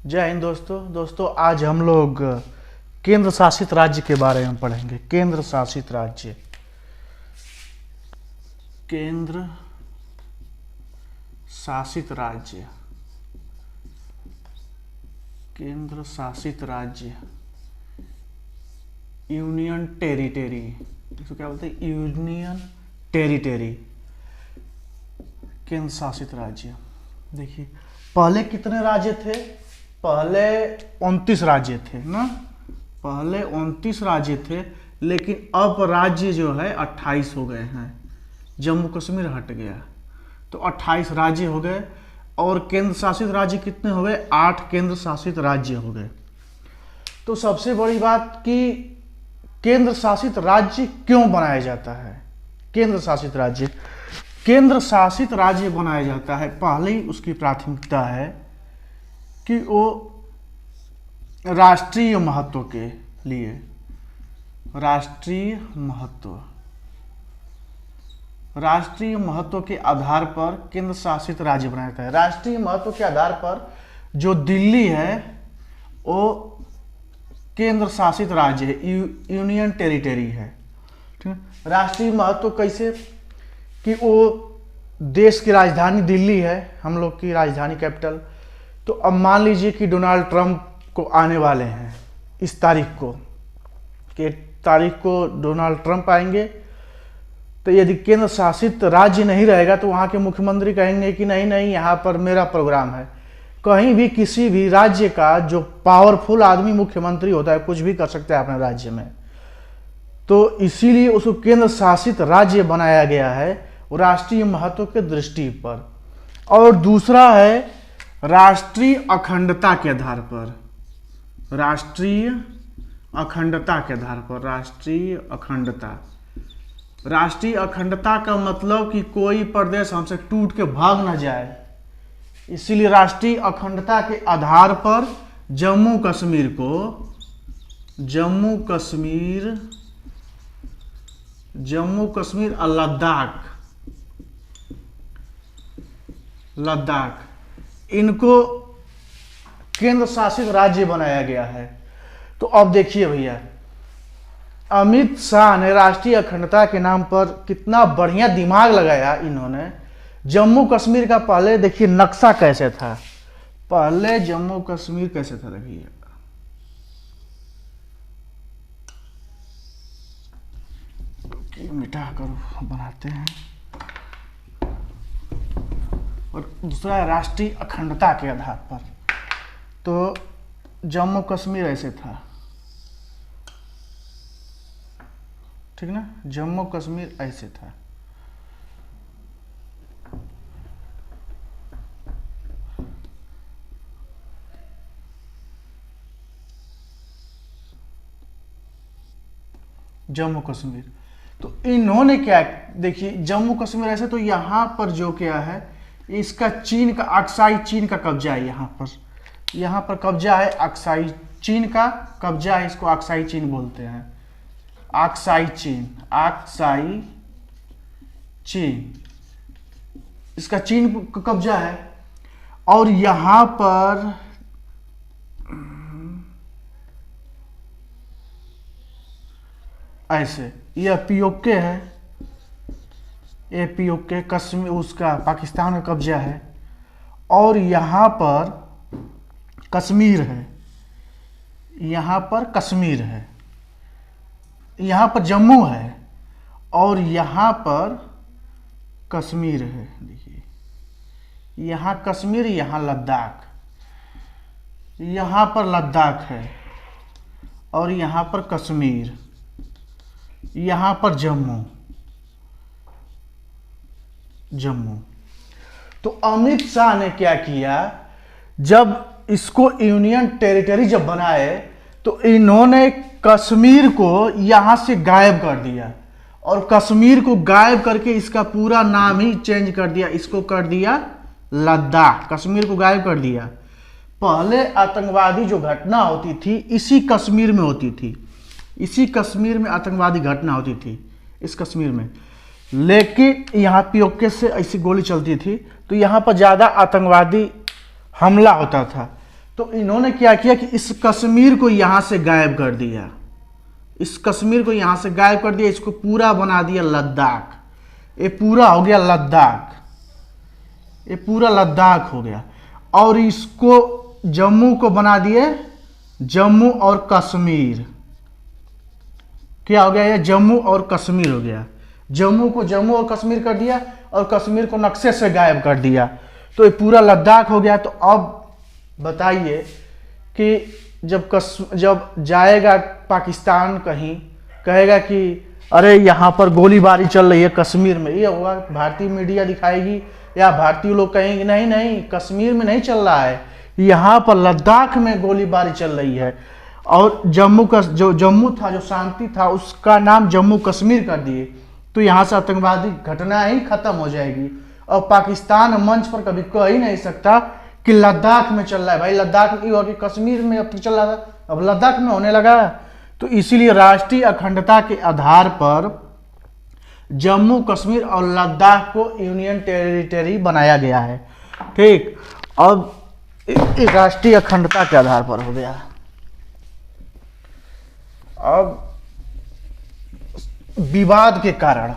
जय हिंद दोस्तों आज हम लोग केंद्र शासित राज्य के बारे में पढ़ेंगे। केंद्र शासित राज्य, केंद्र शासित राज्य, केंद्र शासित राज्य, यूनियन टेरिटरी, इसको क्या बोलते हैं? यूनियन टेरिटरी, केंद्र शासित राज्य। देखिए पहले कितने राज्य थे? पहले 29 राज्य थे ना, पहले 29 राज्य थे, लेकिन अब राज्य जो है 28 हो गए हैं। जम्मू कश्मीर हट गया तो 28 राज्य हो गए। और केंद्र शासित राज्य कितने हो गए? 8 केंद्र शासित राज्य हो गए। तो सबसे बड़ी बात कि केंद्र शासित राज्य क्यों बनाया जाता है? केंद्र शासित राज्य, केंद्र शासित राज्य बनाया जाता है, पहले ही उसकी प्राथमिकता है कि वो राष्ट्रीय महत्व के लिए, राष्ट्रीय महत्व के आधार पर केंद्र शासित राज्य बनाया जाता है। राष्ट्रीय महत्व के आधार पर जो दिल्ली है वो केंद्र शासित राज्य है, यूनियन टेरिटरी है। ठीक है। राष्ट्रीय महत्व कैसे? कि वो देश की राजधानी दिल्ली है, हम लोग की राजधानी कैपिटल। तो अब मान लीजिए कि डोनाल्ड ट्रंप को आने वाले हैं इस तारीख को, कि तारीख को डोनाल्ड ट्रंप आएंगे। तो यदि केंद्र शासित राज्य नहीं रहेगा तो वहाँ के मुख्यमंत्री कहेंगे कि नहीं नहीं, यहाँ पर मेरा प्रोग्राम है। कहीं भी किसी भी राज्य का जो पावरफुल आदमी मुख्यमंत्री होता है कुछ भी कर सकता है अपने राज्य में, तो इसीलिए उसको केंद्र शासित राज्य बनाया गया है राष्ट्रीय महत्व के दृष्टि पर। और दूसरा है राष्ट्रीय अखंडता के आधार पर, राष्ट्रीय अखंडता के आधार पर, राष्ट्रीय अखंडता। राष्ट्रीय अखंडता का मतलब कि कोई प्रदेश हमसे टूट के भाग ना जाए, इसीलिए राष्ट्रीय अखंडता के आधार पर जम्मू कश्मीर को, जम्मू कश्मीर और लद्दाख, इनको केंद्र शासित राज्य बनाया गया है। तो अब देखिए भैया, अमित शाह ने राष्ट्रीय अखंडता के नाम पर कितना बढ़िया दिमाग लगाया इन्होंने। जम्मू कश्मीर का पहले देखिए नक्शा कैसे था, पहले जम्मू कश्मीर कैसे था देखिए। मिटा कर बनाते हैं। और दूसरा है राष्ट्रीय अखंडता के आधार पर, तो जम्मू कश्मीर ऐसे था, ठीक ना, जम्मू कश्मीर ऐसे था। जम्मू कश्मीर, तो इन्होंने क्या, देखिए जम्मू कश्मीर ऐसे, तो यहां पर जो क्या है, इसका चीन का, अक्साई चीन का कब्जा है यहाँ पर कब्जा है, अक्साई चीन का कब्जा है, इसको अक्साई चीन बोलते हैं, अक्साई चीन, इसका चीन का कब्जा है। और यहां पर ऐसे यह पीओके है, ये पीओके कश्मीर, उसका पाकिस्तान का कब्जा है। और यहाँ पर कश्मीर है, यहाँ पर कश्मीर है, यहाँ पर जम्मू है और यहाँ पर कश्मीर है। देखिए यहाँ कश्मीर, यहाँ लद्दाख, यहाँ पर लद्दाख है और यहाँ पर कश्मीर, यहाँ पर जम्मू। तो अमित शाह ने क्या किया, जब इसको यूनियन टेरिटरी जब बनाए तो इन्होंने कश्मीर को यहां से गायब कर दिया, और कश्मीर को गायब करके इसका पूरा नाम ही चेंज कर दिया, इसको कर दिया लद्दाख। कश्मीर को गायब कर दिया। पहले आतंकवादी जो घटना होती थी इसी कश्मीर में होती थी, इसी कश्मीर में आतंकवादी घटना होती थी, इस कश्मीर में। लेकिन यहाँ पीओके से ऐसी गोली चलती थी तो यहाँ पर ज़्यादा आतंकवादी हमला होता था। तो इन्होंने क्या किया कि इस कश्मीर को यहां से गायब कर दिया, इस कश्मीर को यहां से गायब कर दिया, इसको पूरा बना दिया लद्दाख। ये पूरा हो गया लद्दाख, ये पूरा लद्दाख हो गया। और इसको जम्मू को बना दिए जम्मू और कश्मीर। क्या हो गया, ये जम्मू और कश्मीर हो गया। जम्मू को जम्मू और कश्मीर कर दिया और कश्मीर को नक्शे से गायब कर दिया, तो ये पूरा लद्दाख हो गया। तो अब बताइए कि जब जाएगा पाकिस्तान कहीं, कहेगा कि अरे यहाँ पर गोलीबारी चल रही है कश्मीर में, ये होगा भारतीय मीडिया दिखाएगी या भारतीय लोग कहेंगे नहीं नहीं कश्मीर में नहीं चल रहा है, यहाँ पर लद्दाख में गोलीबारी चल रही है। और जम्मू का जो जम्मू था, जो शांति था, उसका नाम जम्मू कश्मीर कर दिए, तो यहाँ से आतंकवादी घटना ही खत्म हो जाएगी। और पाकिस्तान मंच पर कभी कह ही नहीं सकता कि लद्दाख में चल रहा है। भाई लद्दाख में हुआ कि कश्मीर में अब तक चल रहा था, अब लद्दाख में होने लगा। तो इसीलिए राष्ट्रीय अखंडता के आधार पर जम्मू कश्मीर और लद्दाख को यूनियन टेरिटरी बनाया गया है। ठीक, अब राष्ट्रीय अखंडता के आधार पर हो गया। अब विवाद के कारण,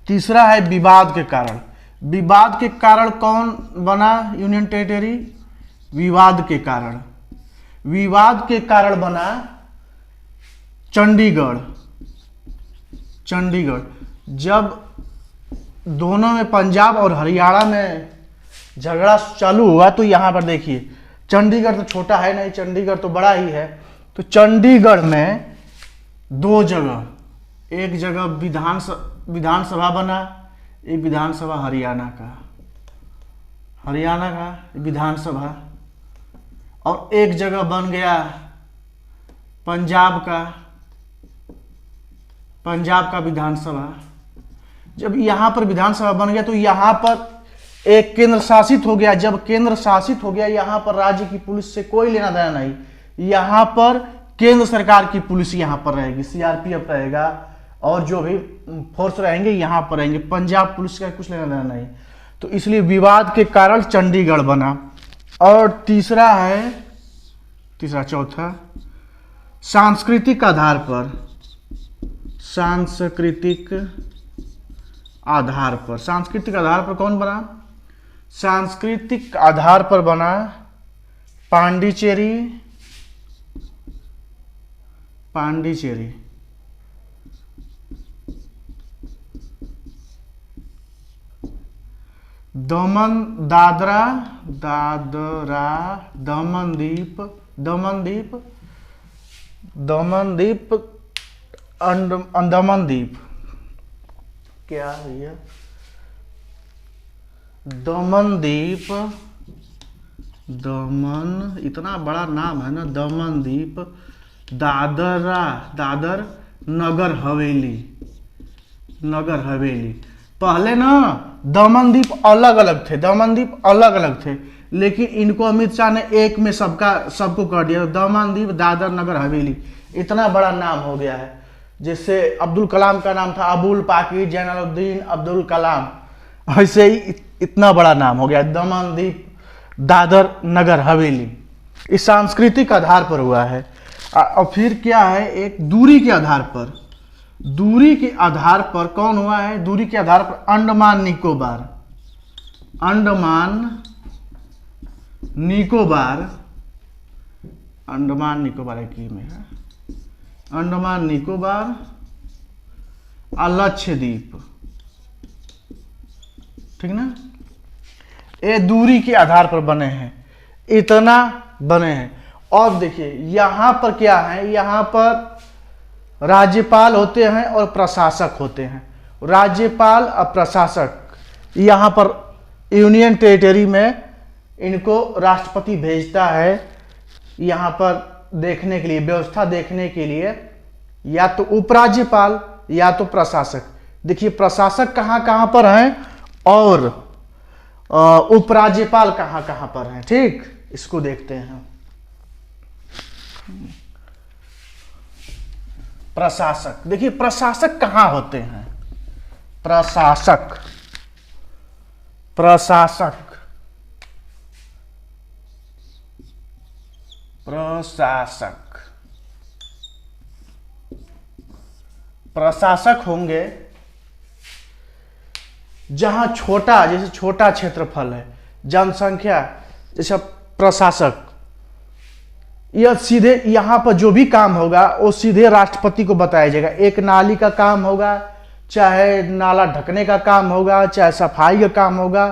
तीसरा है विवाद के कारण। विवाद के कारण कौन बना यूनियन टेरिटरी? विवाद के कारण, विवाद के कारण बना चंडीगढ़। चंडीगढ़ जब दोनों में, पंजाब और हरियाणा में झगड़ा चालू हुआ, तो यहां पर देखिए चंडीगढ़ तो छोटा है नहीं, चंडीगढ़ तो बड़ा ही है। तो चंडीगढ़ में दो जगह, एक जगह विधानसभा बना, एक विधानसभा हरियाणा का विधानसभा, और एक जगह बन गया पंजाब का विधानसभा। जब यहाँ पर विधानसभा बन गया तो यहाँ पर एक केंद्र शासित हो गया। जब केंद्र शासित हो गया, यहाँ पर राज्य की पुलिस से कोई लेना देना नहीं, यहाँ पर केंद्र सरकार की पुलिस यहाँ पर रहेगी, सीआरपीएफ रहेगा और जो भी फोर्स रहेंगे यहाँ पर रहेंगे, पंजाब पुलिस का कुछ लेना देना नहीं। तो इसलिए विवाद के कारण चंडीगढ़ बना। और चौथा सांस्कृतिक आधार पर, सांस्कृतिक आधार पर कौन बना? सांस्कृतिक आधार पर बना पांडिचेरी। दमन, दादरा, दमनदीप, अंडमान द्वीप। क्या भैया? दमनदीप, इतना बड़ा नाम है ना, दमनदीप, दादर नगर हवेली। पहले ना दमनदीप अलग अलग थे, लेकिन इनको अमित शाह ने एक में सबको कर दिया। दमनदीप, दादर नगर हवेली, इतना बड़ा नाम हो गया है। जैसे अब्दुल कलाम का नाम था अबुल पाकिर जैनुद्दीन अब्दुल कलाम, ऐसे ही इतना बड़ा नाम हो गया दमनदीप, दादर नगर हवेली। इस सांस्कृतिक आधार पर हुआ है। और फिर क्या है, एक दूरी के आधार पर कौन हुआ है? दूरी के आधार पर अंडमान निकोबार एक ही में है। अंडमान निकोबार और लक्षद्वीप, ठीक ना? ये दूरी के आधार पर बने हैं, इतना बने हैं। और देखिए यहां पर क्या है, यहां पर राज्यपाल होते हैं और प्रशासक होते हैं। राज्यपाल और प्रशासक यहां पर यूनियन टेरिटरी में इनको राष्ट्रपति भेजता है यहां पर देखने के लिए, व्यवस्था देखने के लिए, या तो उपराज्यपाल या तो प्रशासक। देखिए प्रशासक कहां पर हैं और उपराज्यपाल कहां पर हैं। ठीक, इसको देखते हैं। प्रशासक, देखिए प्रशासक कहां होते हैं? प्रशासक प्रशासक, प्रशासक होंगे जहां छोटा, जैसे छोटा क्षेत्रफल है, जनसंख्या, जैसे प्रशासक, यह सीधे यहां पर जो भी काम होगा वो सीधे राष्ट्रपति को बताया जाएगा। एक नाली का काम होगा, चाहे नाला ढकने का काम होगा, चाहे सफाई का काम होगा,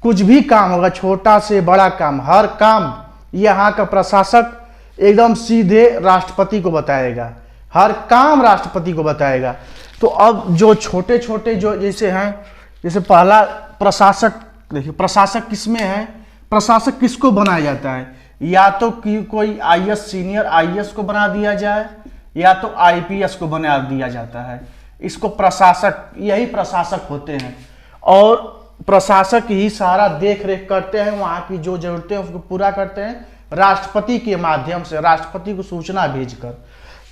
कुछ भी काम होगा, छोटा से बड़ा काम, हर काम यहाँ का प्रशासक एकदम सीधे राष्ट्रपति को बताएगा, हर काम राष्ट्रपति को बताएगा। तो अब जो छोटे छोटे जो जैसे हैं, जैसे पहला प्रशासक, देखिए प्रशासक किसमें है, प्रशासक किसको बनाया जाता है, या तो कि कोई आईएएस, सीनियर आईएएस को बना दिया जाए, या तो आईपीएस को बना दिया जाता है। इसको प्रशासक, यही प्रशासक होते हैं। और प्रशासक ही सारा देख रेख करते हैं, वहाँ की जो जरूरतें हैं उसको पूरा करते हैं राष्ट्रपति के माध्यम से, राष्ट्रपति को सूचना भेजकर।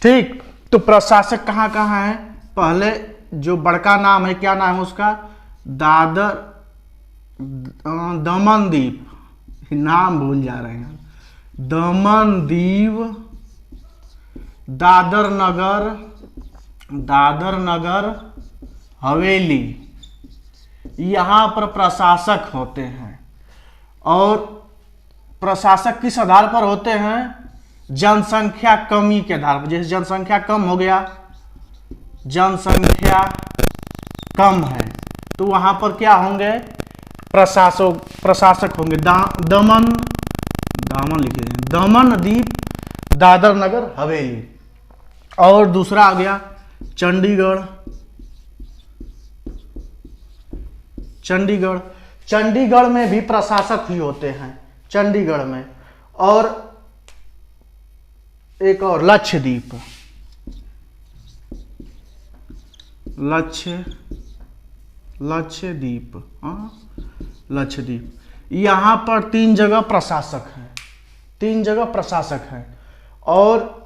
ठीक, तो प्रशासक कहाँ कहाँ है, पहले जो बड़का नाम है, क्या नाम है उसका, दादर दमनदीप, नाम भूल जा रहे हैं, दमनदीव, दादर नगर हवेली, यहाँ पर प्रशासक होते हैं। और प्रशासक किस आधार पर होते हैं, जनसंख्या कमी के आधार पर। जैसे जनसंख्या कम हो गया, जनसंख्या कम है, तो वहां पर क्या होंगे, प्रशासक होंगे। दामन लिखे, दमनदीप, दादर नगर हवेली। और दूसरा आ गया चंडीगढ़, चंडीगढ़ में भी प्रशासक ही होते हैं, चंडीगढ़ में। और एक और लक्षद्वीप, लक्षद्वीप, हाँ लक्षद्वीप, यहाँ पर 3 जगह प्रशासक हैं, 3 जगह प्रशासक हैं। और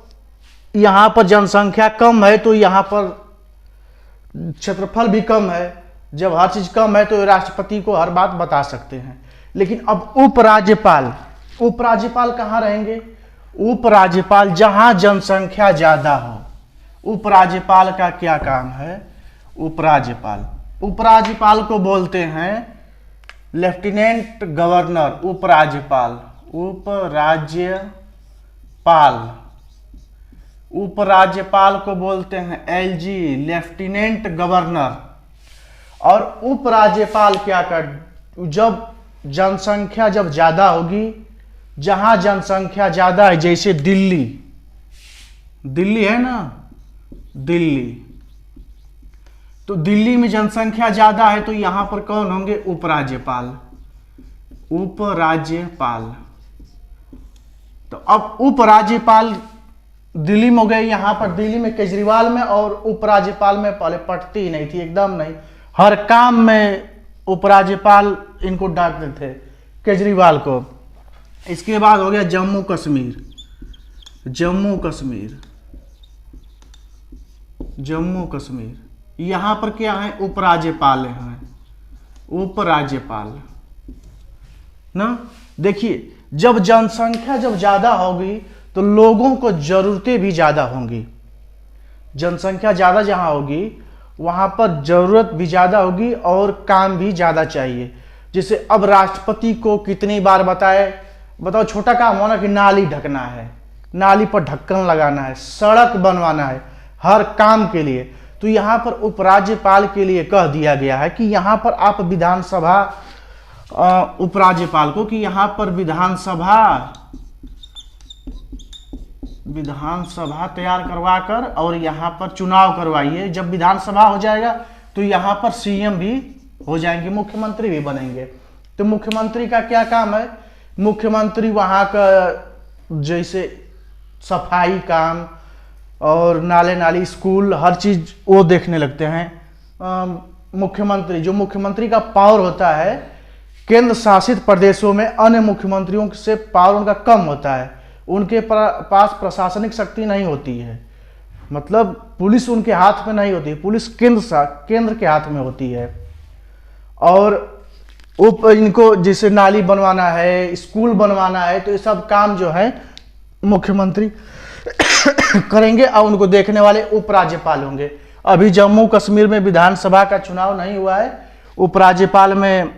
यहाँ पर जनसंख्या कम है तो यहाँ पर क्षेत्रफल भी कम है। जब हर चीज कम है तो राष्ट्रपति को हर बात बता सकते हैं। लेकिन अब उपराज्यपाल, उपराज्यपाल कहाँ रहेंगे, उपराज्यपाल जहां जनसंख्या ज्यादा हो। उपराज्यपाल का क्या काम है, उपराज्यपाल को बोलते हैं लेफ्टिनेंट गवर्नर, उपराज्यपाल को बोलते हैं एलजी, लेफ्टिनेंट गवर्नर। और उपराज्यपाल क्या कर, जब जनसंख्या जब ज्यादा होगी, जहां जनसंख्या ज्यादा है, जैसे दिल्ली है ना, दिल्ली, तो दिल्ली में जनसंख्या ज्यादा है तो यहां पर कौन होंगे, उपराज्यपाल। तो अब उपराज्यपाल दिल्ली में हो गए, यहां पर दिल्ली में केजरीवाल में, और उपराज्यपाल में पहले पटती ही नहीं थी, एकदम नहीं, हर काम में उपराज्यपाल इनको डांटते थे, केजरीवाल को। इसके बाद हो गया जम्मू कश्मीर, यहां पर क्या है, उपराज्यपाल ना। देखिए जब जनसंख्या जब ज्यादा होगी तो लोगों को जरूरतें भी ज्यादा होंगी। जनसंख्या ज्यादा जहां होगी वहां पर जरूरत भी ज्यादा होगी और काम भी ज्यादा चाहिए। जैसे अब राष्ट्रपति को कितनी बार बताओ, छोटा काम हो ना कि नाली ढकना है, नाली पर ढक्कन लगाना है, सड़क बनवाना है, हर काम के लिए। तो यहाँ पर उपराज्यपाल के लिए कह दिया गया है कि यहाँ पर आप विधानसभा, उपराज्यपाल को कि यहाँ पर विधानसभा तैयार करवाकर और यहाँ पर चुनाव करवाइए। जब विधानसभा हो जाएगा तो यहाँ पर सीएम भी हो जाएंगे, मुख्यमंत्री भी बनेंगे। तो मुख्यमंत्री का क्या काम है, मुख्यमंत्री वहाँ का जैसे सफाई काम और नाले नाली, स्कूल, हर चीज वो देखने लगते हैं। मुख्यमंत्री का पावर होता है, केंद्र शासित प्रदेशों में अन्य मुख्यमंत्रियों से पावर उनका कम होता है, उनके पास प्रशासनिक शक्ति नहीं होती है, मतलब पुलिस उनके हाथ में नहीं होती है, पुलिस केंद्र के हाथ में होती है। और इनको जैसे नाली बनवाना है, स्कूल बनवाना है, तो ये सब काम जो है मुख्यमंत्री करेंगे और उनको देखने वाले उपराज्यपाल होंगे। अभी जम्मू कश्मीर में विधानसभा का चुनाव नहीं हुआ है, उपराज्यपाल में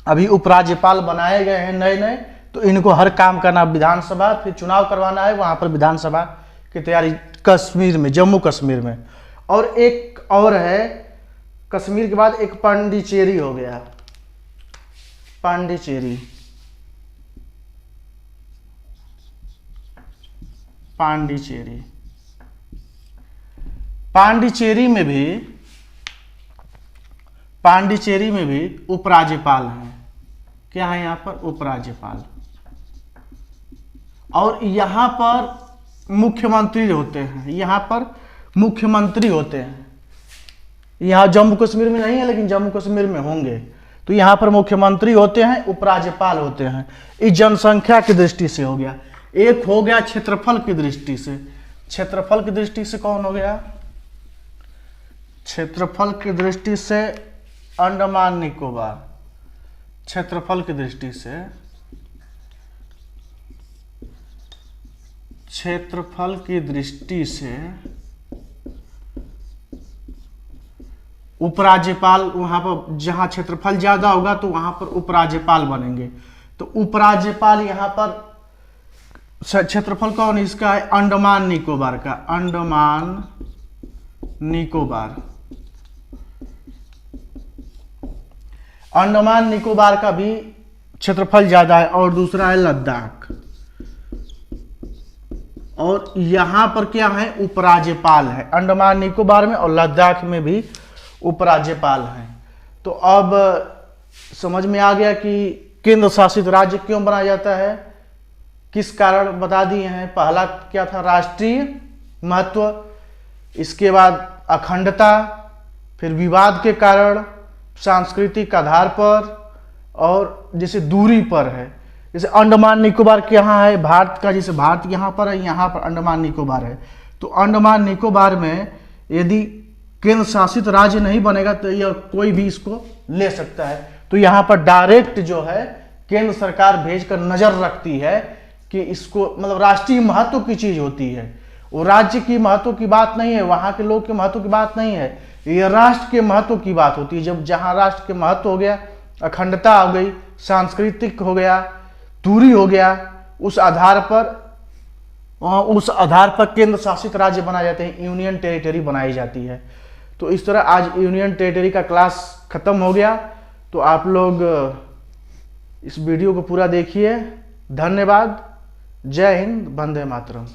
अभी उपराज्यपाल बनाए गए हैं नए नए, तो इनको हर काम करना, विधानसभा फिर चुनाव करवाना है वहाँ पर, विधानसभा की तैयारी कश्मीर में, जम्मू कश्मीर में। और एक और है, कश्मीर के बाद एक पांडिचेरी हो गया, पांडिचेरी, पांडिचेरी, पांडिचेरी में भी उपराज्यपाल हैं। क्या है यहाँ पर? उपराज्यपाल। और यहाँ पर मुख्यमंत्री होते हैं, यहाँ पर मुख्यमंत्री होते हैं। यहाँ जम्मू कश्मीर में नहीं है लेकिन जम्मू कश्मीर में होंगे। तो यहाँ पर मुख्यमंत्री होते हैं, उपराज्यपाल होते हैं। इस जनसंख्या की दृष्टि से हो गया। एक हो गया क्षेत्रफल की दृष्टि से। क्षेत्रफल की दृष्टि से कौन हो गया? क्षेत्रफल की दृष्टि से अंडमान निकोबार। क्षेत्रफल की दृष्टि से, क्षेत्रफल की दृष्टि से उपराज्यपाल, वहां पर जहां क्षेत्रफल ज्यादा होगा तो वहां पर उपराज्यपाल बनेंगे। तो उपराज्यपाल यहां पर क्षेत्रफल कौन इसका है? अंडमान निकोबार का, अंडमान निकोबार। अंडमान निकोबार का भी क्षेत्रफल ज्यादा है। और दूसरा है लद्दाख। और यहां पर क्या है? उपराज्यपाल है अंडमान निकोबार में, और लद्दाख में भी उपराज्यपाल हैं। तो अब समझ में आ गया कि केंद्र शासित राज्य क्यों बनाया जाता है, किस कारण बता दिए हैं। पहला क्या था? राष्ट्रीय महत्व, इसके बाद अखंडता, फिर विवाद के कारण, सांस्कृतिक आधार पर, और जैसे दूरी पर है। जैसे अंडमान निकोबार यहाँ है भारत का, जैसे भारत यहाँ पर है, यहाँ पर अंडमान निकोबार है। तो अंडमान निकोबार में यदि केंद्र शासित राज्य नहीं बनेगा तो यह कोई भी इसको ले सकता है। तो यहाँ पर डायरेक्ट जो है केंद्र सरकार भेजकर नजर रखती है कि इसको, मतलब राष्ट्रीय महत्व की चीज होती है, वो राज्य की महत्व की बात नहीं है, वहां के लोग के महत्व की बात नहीं है, यह राष्ट्र के महत्व की बात होती है। जब जहां राष्ट्र के महत्व हो गया, अखंडता हो गई, सांस्कृतिक हो गया, दूरी हो गया, उस आधार पर केंद्र शासित राज्य बनाए जाते हैं, यूनियन टेरिटरी बनाई जाती है। तो इस तरह आज यूनियन टेरिटरी का क्लास खत्म हो गया। तो आप लोग इस वीडियो को पूरा देखिए। धन्यवाद। जय हिंद, वंदे मातरम।